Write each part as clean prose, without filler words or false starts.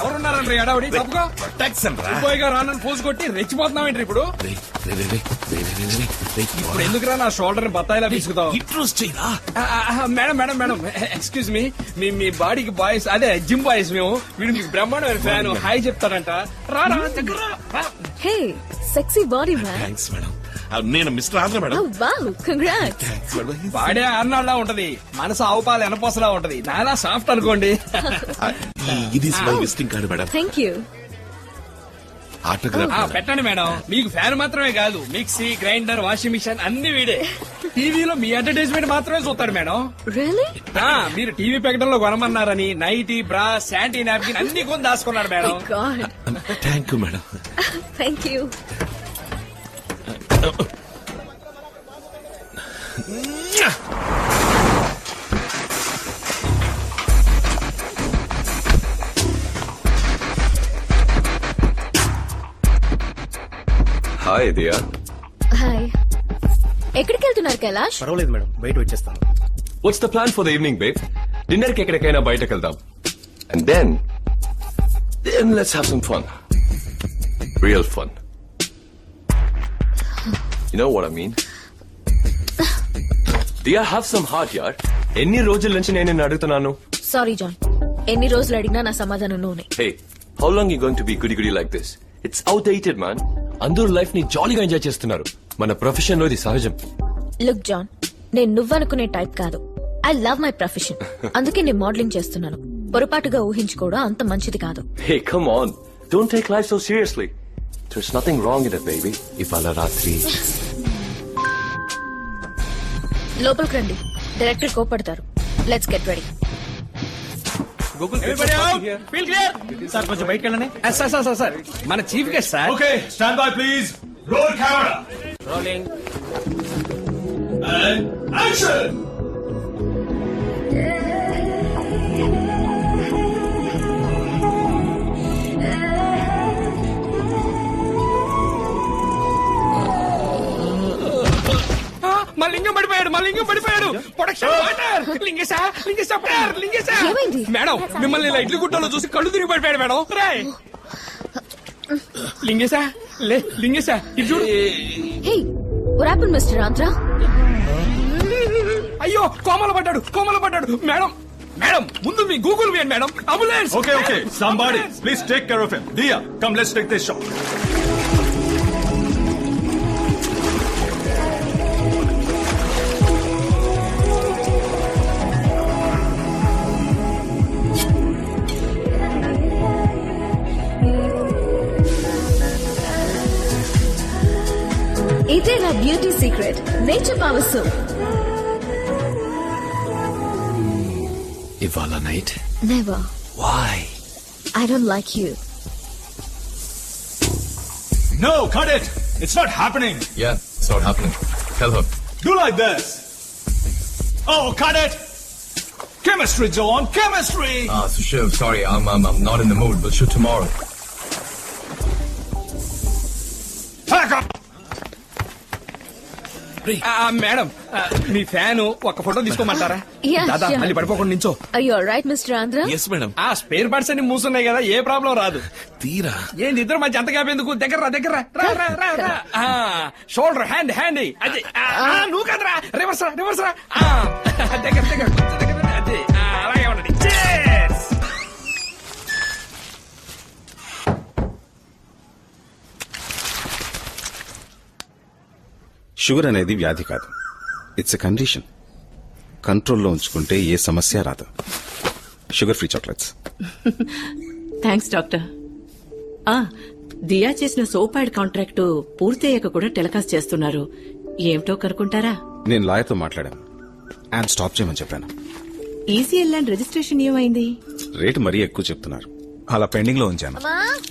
ఎవరున్నారండి ఎడావిడి తప్పుకో పోయిగా రానని పోజు కొట్టి రెచ్చిపోతున్నావేంటి ఇప్పుడు ఇప్పుడు ఎందుకురా నా షోల్డర్ బత్తాయిలా తీసుకుతావు madam madam madam excuse me మీ బాడీకి బాయ్స్ అదే జిమ్ బాయ్స్ మేము వీడు మీకు బ్రహ్మాండమైన ఫ్యాన్ హాయ్ చెప్తాడంట రా దగ్గర hey sexy body man. Thanks madam. నేను mister Andhra madam. Wow congrats. Body అన్నాళ్ళ ఉంటది, మనసు ఆవు పాలు ఎనపోసలా ఉంటది, నాలా సాఫ్ట్ అనుకోండి. ఇది my visiting card madam. Thank you. Autograph పెట్టండి మేడం. మీకు ఫ్యాన్ మాత్రమే కాదు, మిక్సీ గ్రైండర్ వాషింగ్ మిషన్ అన్ని వీడే. టీవీలో మీ అడ్వర్టైజ్మెంట్ మాత్రమే చూస్తాడు మేడం. రియల్లీ? మీరు టీవీ ప్రకటనలో కొనమన్నారని నైటీ బ్రా శాంటీ నాప్కిన్ అన్ని కొని దాచుకున్నాడు madam. Thank you madam. Thank you. Hi Diya. Hi. ఎక్కడికి వెళ్తున్నారు కైలాష్? పర్వాలేదు మేడం, బయట వచ్చేస్తాను. What's the plan for the evening babe? Dinner కి ఎక్కడికైనా బయటకు వెళ్దాం. And then let's have some fun. Real fun. You know what I mean? Diya, have some heart, yaar. ఎన్ని రోజుల నుంచి నేను నిన్ను అడుగుతున్నాను. సారీ జాన్, ఎన్ని రోజులు అడిగినా నా సమాధానం నూనె. Hey, how long you going to be goody like this? It's outdated, man. అందరూ లైఫ్ ని జాలీగా ఎంజాయ్ చేస్తున్నారు. మన ప్రొఫెషన్ లో ఇది సహజం. లుక్ జాన్, నేను నువ్వనుకునే టైప్ కాదు. I love my profession. అందుకే నేను మోడలింగ్ చేస్తున్నాను. పొరపాటుగా ఊహించుకోవడం అంత మంచిది కాదు. Hey, come on. Don't take life so seriously. There's nothing wrong in it, baby. ఇవాళ రాత్రి లోపలికి రండి, డైరెక్టర్ కోపడతారు. Let's get ready. సార్ కొంచెం బయటకు వెళ్ళండి. సార్ మన chief guest sir. Okay, stand by please. Roll camera. Rolling. And action. Malingam పడిపోయాడు. Production water. లింగేశా ఏమైంది? మేడం, మిమ్మల్ని ఇలా ఇడ్లీ గుట్టలో చూసి కళ్ళు తిరిగి పడిపోయాడు మేడం. రాయ్ లింగేశా ఇది చూడు. Hey, what happened mister Andhra? అయ్యో, కోమల పడ్డాడు. మేడం ముందు మీ గూగుల్ వేయండి madam. Ambulance. Okay, somebody please take care of him. Diya, come let's take this shot. ఇదే నా beauty secret, nature power soap. ఇవాళ night. Never. Why? I don't like you. No, cut it. It's not happening. Yeah, it's not happening. Tell her. Do like this. Oh, cut it. Chemistry, John. Chemistry. So Shiv, sorry, I'm not in the mood. We'll shoot tomorrow. Pack up. Madam, మీ fan ఒక photo తీసుకోమంటారా? Yeah, దాదా sure. మళ్ళీ పడిపోకుండా నించో. Are you all right, Mr. Andhra? Yes madam. ఆ spare parts అన్ని మూసున్నాయి కదా, ఏ ప్రాబ్లం రాదు. తీరా ఏంది ఇద్దరు మధ్య అంత గ్యాప్ ఎందుకు? దగ్గర షోల్డర్ హ్యాండ్ అది. నువ్వు కదరా, రివర్స్ రా. దగ్గర అది. అలాగే ఉండండి. Cheers. షుగర్ అనేది వ్యాధి కాదు, ఇట్స్ ఎ కండిషన్. కంట్రోల్లో ఉంచుకుంటే ఏ సమస్య రాదు. Sugar free chocolates. Thanks doctor. Diya చేసిన సోప్ యాడ్ కాంట్రాక్టు పూర్తయ్యాక కూడా టెలికాస్ట్ చేస్తున్నారు. ఏమిటో కనుకుంటారా? నేను లాయర్తో మాట్లాడాను, యాడ్ స్టాప్ చేయమని చెప్పాను. ఈసీఎల్ ల్యాండ్ రిజిస్ట్రేషన్ ఏమైంది? రేటు మరీ ఎక్కువ చెప్తున్నారు. అలా పెండింగ్ లో ఉంచాను,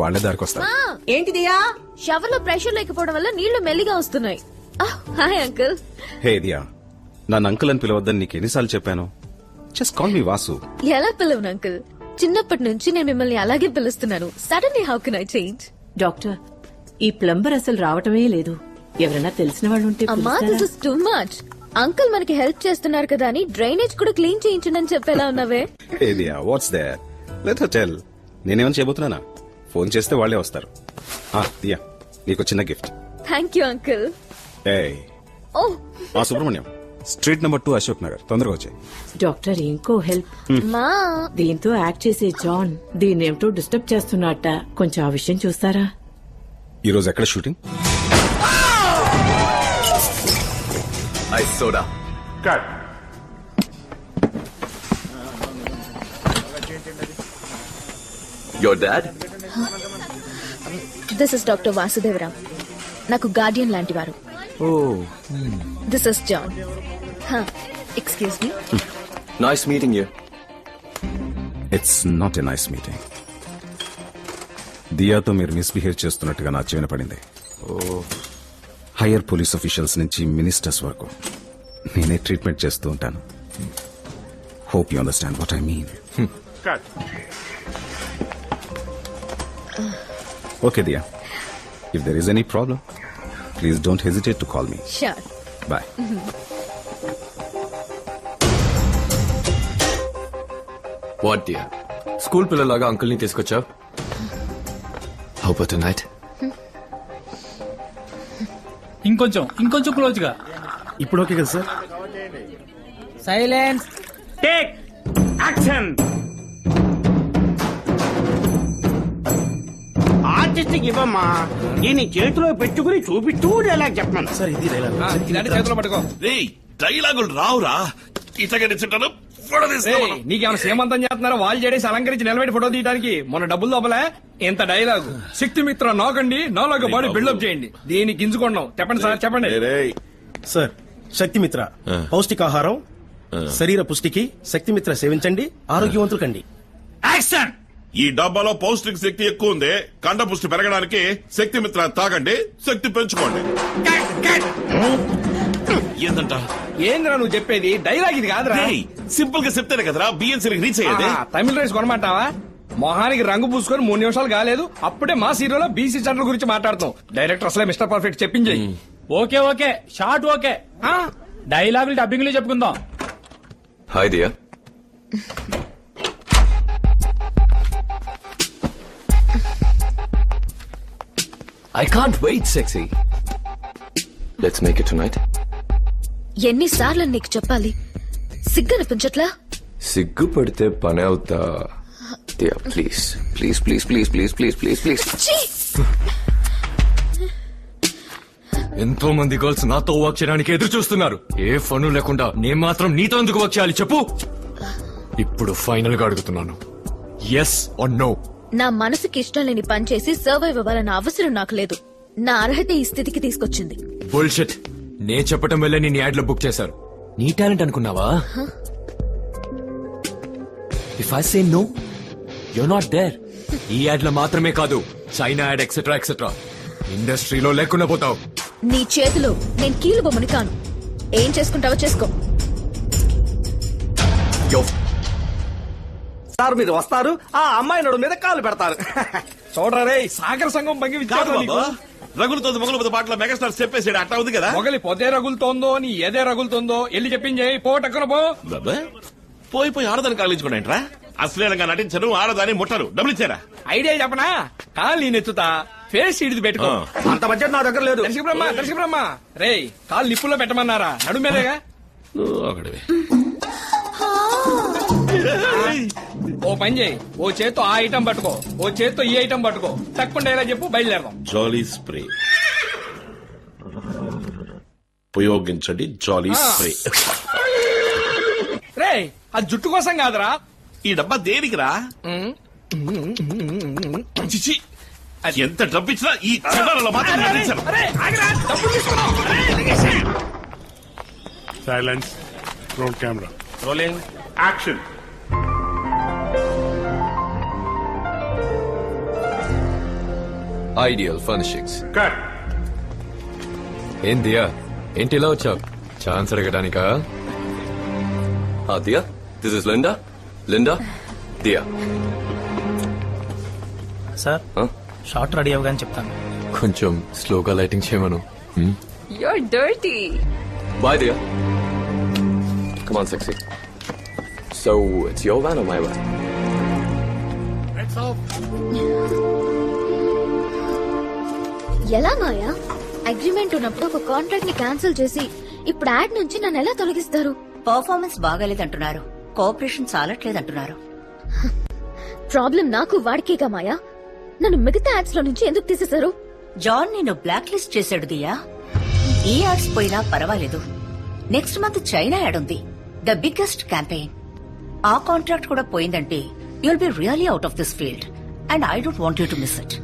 వాళ్లే దారికి వస్తారు. ఏంటి దియా? షవర్ లో ప్రెషర్ లేకపోవడం వల్ల నీళ్లు మెల్లిగా వస్తున్నాయి. Hi uncle. హే దియా, నన్ను అంకుల్ అని పిలవద్దని నీకు ఎన్నిసార్లు చెప్పాను? Just call me Vasu. ఎలా పిలవను అంకుల్, చిన్నప్పటి నుంచి నేను మిమ్మల్ని అలాగే పిలుస్తున్నాను. Suddenly how can I change? Doctor, ఈ ప్లంబర్ అసలు రావటమే లేదు. ఎవరైనా తెలిసిన వాళ్ళు ఉంటే అమ్మా, this is too much. Uncle మనకి హెల్ప్ చేస్తున్నారు కదా అని డ్రైనేజ్ కూడా క్లీన్ చేయించండి అని చెప్పేలా ఉన్నావే. Hey Diya, what's there? Let her tell. నేనేమని చేయబోతున్నానా? ఫోన్ చేస్తే వాళ్ళే వస్తారు. దియా, నీకు చిన్న గిఫ్ట్. Thank you uncle. ఏయ్, ఓ సుబ్రహ్మణ్యం, స్ట్రీట్ నెంబర్ 2 అశోక్ నగర్, తొందరగా వచ్చాయి. డాక్టర్ ఇంకో హెల్ప్. మా దీంతో యాక్ట్ చేసే జాన్ దీన్నేమిటో డిస్టర్బ్ చేస్తున్నట్ట. కొంచెం ఆ విషయం చూస్తారా? ఈ రోజు ఎక్కడ shooting? Ice soda. Cut. Your dad? This is doctor Vasudevarao, నాకు గార్డియన్ లాంటి వారు. This is John. Excuse me. Nice meeting you. It's not a nice meeting. దియాతో మీరు మిస్బిహేవ్ చేస్తున్నట్టుగా నా చెవిన పడింది. హైయర్ పోలీస్ ఆఫీషియల్స్ నుంచి మినిస్టర్స్ వరకు నేనే ట్రీట్మెంట్ చేస్తూ ఉంటాను. Hope you understand what I mean. Cut. Okay Diya, if there is any problem please don't hesitate to call me. Sure. Bye. What dear? School పిల్లలాగా అంకుల్ ని తీసుకొచ్చావు. How about tonight? ఇంకొంచెం close గా. ఇప్పుడు ఓకే కదా sir? Silence, take action. Artist ఇవ్వమ్మా, దీన్ని చేతిలో పెట్టుకుని చూపిస్తూ డైలాగ్ చెప్పమను. సార్ ఇది డైలాగ్. ఇలాంటి చేతిలో పట్టుకో. రేయ్, డైలాగులు రావురా, ఇట్లాగే నిల్చుంటాను. ఫోటో తీస్తావా? నీకేమైనా సేమంతం చేస్తున్నారో వాళ్ళు చేసి అలంకరించి నిలబెట్టి ఫోటో తీయడానికి మొన్న డబ్బులు దొబ్బలే. ఇంత డైలాగు శక్తి మిత్ర నాకండి, నాలాగా బాడీ బిల్డప్ చేయండి. దీన్ని గింజుకున్నాం. చెప్పండి సార్, చెప్పండి. రేయ్, సార్, శక్తిమిత్ర పౌష్టికాహారం, శరీర పుష్టికి శక్తిమిత్ర సేవించండి, ఆరోగ్యవంతులు కండి. యాక్షన్. ఈ డబ్బాలో పౌష్టిక శక్తి ఎక్కువ ఉంది. కండ పుష్టి పెరగడానికి శక్తి మిత్ర తాగండి, శక్తి పెంచుకోండి. ఏందంట? ఏంద్రా నువ్వు చెప్పేది? డైలాగ్ ఇది కాదురా. సింపుల్ గా చెప్తేనే కదరా బిఎన్సీ రీచ్ అయ్యేది. తమిళ రైస్ కొనమంటావా? మొహానికి రంగు పూసుకొని 3 నిమిషాలు కాలేదు, అప్పుడే మా సీరియల్లో బీసీ సెంటర్ గురించి మాట్లాడుతాం. డైరెక్టర్ అసలే మిస్టర్ పర్ఫెక్ట్ చెప్పించేయి. Okay shot okay. డైలాగులు డబ్బింగ్ లో చెప్పుకుందాం. Hi dear. I can't wait, sexy. Let's make it tonight. ఎన్నిసార్లు నీకు చెప్పాలి? సిగ్గనిపించట్లా? సిగ్గుపడితే పని అవుతా. Dear, please, please, please, please, please, please, please, please. ఛీ! ఎంతో మంది గర్ల్స్ నాతో వర్క్ చేయడానికి ఎదురు చూస్తున్నారు. ఏ ఫను లేకుండా నేను మాత్రం నీతో ఎందుకు వర్క్ చేయాలి చెప్పు? ఇప్పుడు ఫైనల్ గా అడుగుతున్నాను, ఎస్ ఆర్ నో? నా మనసుకి ఇష్టం లేని పని చేసి సర్వైవ్ అవ్వాలన్న అవసరం నాకు లేదు. నా అర్హత ఈ స్థితికి తీసుకొచ్చింది. బుల్షిట్. నేను చెప్పటం వల్లే నేను యాడ్ లో బుక్ చేశారు. నీ టాలెంట్ అనుకున్నావా? If I say no, you're not there. ఈ యాడ్ లో మాత్రమే కాదు, చైనా యాడ్ ఎక్సెట్రా ఎక్సెట్రా ఇండస్ట్రీలో లేకుండా పోతావు. నీ చేతిలో నేను కీలు బొమ్మని కాను. ఏం చేసుకుంటావో చేసుకో. సార్ మీరు వస్తారు, ఆ అమ్మాయి నడు మీద కాలు పెడతారు. చూడరా రే, సాగర సంఘం భంగి కాదు బాబా, రగులుతోంది మొగలు పాటలో మెగాస్టార్ చెప్పేసాడు, అట్టా ఉంది కదా. మొగలి పొదే రగులుతోందో నీ ఏదే రగులుతుందో ఎల్లి చెప్పించే. పో టక్కున పో. బాబా, పోయి ఆడదాన్ని కాలించుకోండి. అశ్లీలంగా నటించను, ఆడదాన్ని ముట్టరు. డబ్బులు ఇచ్చారా? ఐడియా చెప్పనా? కాలు నీ నెత్తుతా, ఫేస్ ఇడిది పెట్టుకో. అంత బడ్జెట్ నా దగ్గర లేదు. దర్శక బ్రహ్మ రే, కాలు నిప్పుల్లో పెట్టమన్నారా? నడు మీదేగా. ఒకటివి. ఓ పని చేయి, ఓ చేత్తో ఆ ఐటమ్ పట్టుకో, ఓ చేత్తో ఈ ఐటమ్ పట్టుకో. తప్పకుండా ఇలా చెప్పు, బయలుదేరదాం. జాలీ స్ప్రే ఉపయోగించండి. జాలీ స్ప్రే. రే, అది జుట్టు కోసం కాదురా. ఈ డబ్బా దేనికిరా? చిచి, అది ఎంత డబ్బు ఇచ్చినా ఈ చిల్లరలో మాత్రం నటించరు. అరే, ఆగరా, డబ్బులు తీసుకున్నాం. అరే, దిగేసే. Silence. Roll camera. Rolling. Action. Ideal furnishings. Cut. ఏం దియా, ఏంటి ఇలా వచ్చావు? ఛాన్స్ అడగడానికా? Diya, this is Linda. Linda, Diya. Sir, shot ready అవగానే చెప్తాను. కొంచెం స్లోగా లైటింగ్ చేయమను. You're dirty. Bye Diya. Come on, sexy. So, it's your van or my van? ఎలా మాయా? అగ్రిమెంట్ ఉన్నప్పుడు ఒక కాంట్రాక్ట్ ని క్యాన్సిల్ చేసి ఇప్పుడు యాడ్ నుంచి నన్ను ఎలా తొలగిస్తారు? పర్ఫార్మెన్స్ బాగాలేదంటున్నారు, కోఆపరేషన్ చాలట్లేదంటున్నారు. ప్రాబ్లం నాకు వాడికేగా మాయా. నన్ను మిగతా యాడ్స్ లో నుంచి ఎందుకు తీసేశారు? జాన్ నిన్ను బ్లాక్ లిస్ట్ చేశాడు దియా. ఈ యాడ్స్ పోయినా పర్వాలేదు, నెక్స్ట్ మంత్ చైనా యాడ్ ఉంది, ద బిగ్గెస్ట్ క్యాంపెయిన్. ఆ కాంట్రాక్ట్ కూడా పోయిందంటే you'll be really out of this field and I don't want you to miss it.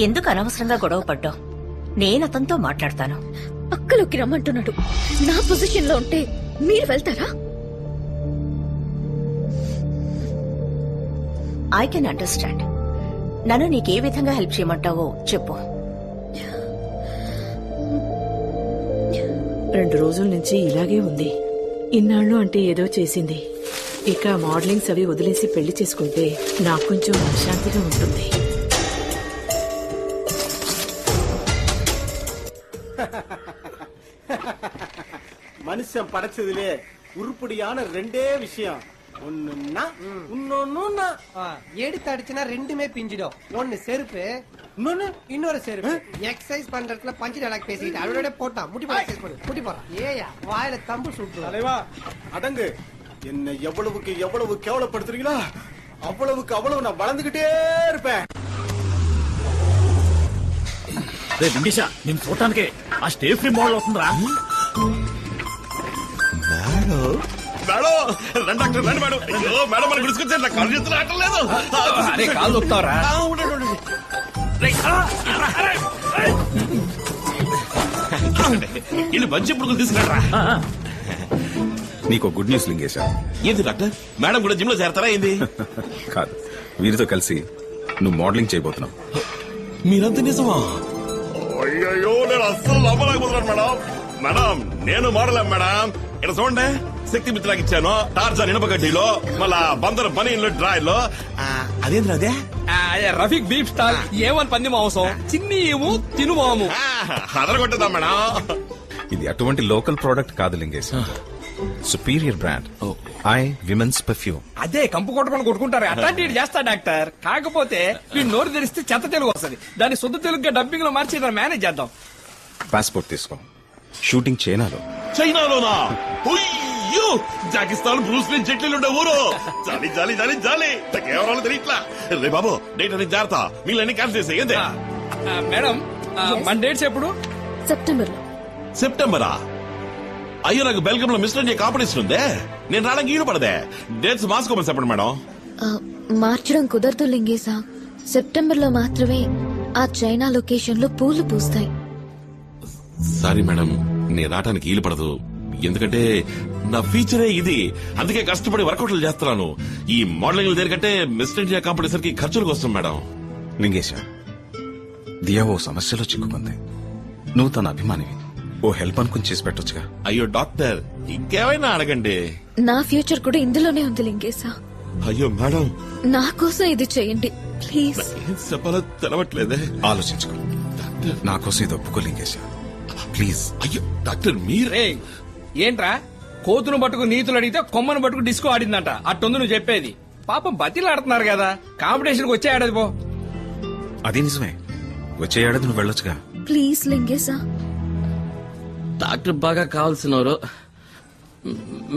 ఎందుకు అనవసరంగా గొడవ పడ్డావు? నేను అతనితో మాట్లాడతాను. పక్కలోకి రమ్మంటున్నాడు. నా పొజిషన్ లో ఉంటే మీరు వెళ్తారా? I can understand. నన్ను నీకే విధంగా హెల్ప్ చేయమంటావో చెప్పు. 2 రోజుల నుంచి ఇలాగే ఉంది. ఇన్నాళ్ళు అంటే ఏదో చేసింది. ఇక మోడలింగ్స్ అవి వదిలేసి పెళ్లి చేసుకుంటే నాకు కొంచెం మనశ్శాంతిగా ఉంటుంది. மனுஷன் படைச்சதுலே உருப்படியான 2 விஷயம். ஒண்ணுன்னா இன்னொன்னு எடுத்து அடிச்சுனா ரெண்டுமே பிஞ்சிடும். ஒன்னு செருப்பு, இன்னொரு செருப்பு. எக்ஸசைஸ் பண்றதுல பஞ்சு டயலாக் பேசிக்கிட்டு அவரோட போட்டான். முட்டி போட எக்ஸசைஸ் பண்ணு. முட்டி போறான். ஏயா வாயில தம்பு சுட்டு. தலைவா அடங்கு. என்ன எவ்வளவு கேவலப்படுத்துறீங்களா அவ்வளவுக்கு அவ்வளவு நான் வளர்ந்துகிட்டே இருப்பேன். నేను చూడటానికి ఆ స్టే ఫ్రీ మోడల్ అవుతుందిరా. మేడం రండి డాక్టర్ రండి మేడం. అయ్యో మేడం మన గుడిసుకొచ్చారు, నాకు కళ్ళు చేతులు ఆటలేదు. అరే కాలు దొక్కుతావరా? వీళ్ళు మంచి పురుగులు తీసుకురా. నీకు గుడ్ న్యూస్ లింగేశా. ఏంది డాక్టర్, మేడం కూడా జిమ్ లో చేరతారా ఏంది? కాదు, వీరితో కలిసి నువ్వు మోడలింగ్ చేయబోతున్నావు. మీరంత నిజమా? అయ్యో నేను అస్సలు నమ్మలేకపోతున్నాను మేడం. మేడం నేను మోడల్ మేడం. ఇక్కడ చూడండి, శక్తి మిత్రాకి ఇచ్చాను, టార్జాన్ ఇనపగడ్డిలో, మళ్ళా బందరు బనీన్లో డ్రాయల్లో. అదేంద్ర అదే రఫీక్ బీఫ్ స్టాల్ ఏమని పంది మాంసం, చిన్ని ఏమో తిను మాము. అదరగొట్టదా మేడం? ఇది అటువంటి లోకల్ ప్రోడక్ట్ కాదు Lingesh, superior brand I women's perfume. అదే కంపు కొట్టుకొని కొట్టుకుంటారు, అట్లాంటి చేస్తా డాక్టర్. కాకపోతే వీడు నోరు తెరిస్తే చెత్త తెలుగు వస్తుంది, దాన్ని శుద్ధ తెలుగుగా డబ్బింగ్ లో మార్చి మేనేజ్ చేద్దాం. పాస్పోర్ట్ తీసుకో. షూటింగ్ చైనాలో. చైనాలోనా? అయ్యో జాకిస్తాన్ బ్రూస్లీ జెట్లీలు ఉండే ఊరు. జాలి జాలి జాలి జాలి కేవలం తెలియట్లా. రే బాబు డేట్ అనేది జాగ్రత్త, వీళ్ళని క్యాన్సిల్ చేసే. ఏంటే మేడం మన డేట్స్ ఎప్పుడు? సెప్టెంబర్ లో. సెప్టెంబరా? అయ్యో నాకు బెల్గం లో మిస్టర్ ఇండియా కాంపిటీషన్ ఉందే, నేను రావడానికి ఈడు పడదే. డేట్స్ మార్చుకోమని చెప్పండి మేడం. మార్చడం కుదరదు లింగేశా. సెప్టెంబర్ లో మాత్రమే ఆ చైనా లొకేషన్ లో పూలు పూస్తాయి. సారీ మేడం, నేను రావడానికి ఈలు పడదు, ఎందుకంటే నా ఫీచరే ఇది. అందుకే కష్టపడి వర్కౌట్లు చేస్తున్నాను. ఈ మోడలింగ్ దేనికంటే మిస్టర్ ఇండియా కాంపిటీషన్ కి ఖర్చులకు వస్తుంది మేడం. లింగేశ, దియా ఓ సమస్యలో చిక్కుకుంది. నువ్వు తన అభిమానివి, ఓ హెల్ప్ అనుకుని చేసి పెట్టొచ్చుగా. అయ్యో డాక్టర్, ఇంకేమైనా అడగండి. నా ఫ్యూచర్ కూడా ఇందులోనే ఉంది లింగేశా. అయ్యో మేడం, నా కోసం ఇది చేయండి ప్లీజ్. ఏం చెప్పాలో తెలవట్లేదే. ఆలోచించుకో, నా కోసం ఇది ఒప్పుకో లింగేశ ప్లీజ్. అయ్యో డాక్టర్ మీరే ఏంట్రా, కోతును పట్టుకు నీతులు అడిగితే కొమ్మను పట్టుకు డిస్కో ఆడిందంట, అట్టుంది నువ్వు చెప్పేది. పాపం బతిలు ఆడుతున్నారు కదా, కాంపిటీషన్ కు వచ్చే ఏడాది పో. అది నిజమే, వచ్చే ఏడాది నువ్వు వెళ్ళొచ్చుగా. ప్లీజ్ లింగేశా. డాక్టర్ బాగా కావాల్సినవారు,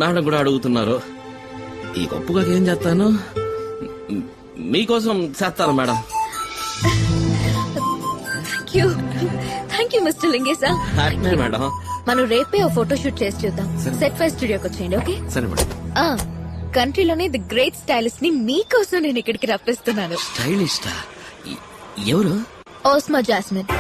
మేడం కూడా అడుగుతున్నారు. ఈ గొప్పగా ఏం చేస్తాను, మీకోసం చేస్తాను మేడం. థ్యాంక్ యూ మిస్టర్ లింగేశా. మేడం మనం రేపే ఓ ఫోటో షూట్ చేసి చూద్దాం. సెట్ ఫైవ్ స్టూడియోకి వచ్చేయండి. ఓకే సరే మేడం. కంట్రీలోనే ది గ్రేట్ స్టైలిస్ట్ ని మీకోసం నేను ఇక్కడికి రప్పిస్తున్నాను. స్టైలిస్టా? ఎవరు? ఓస్మా జాస్మిన్.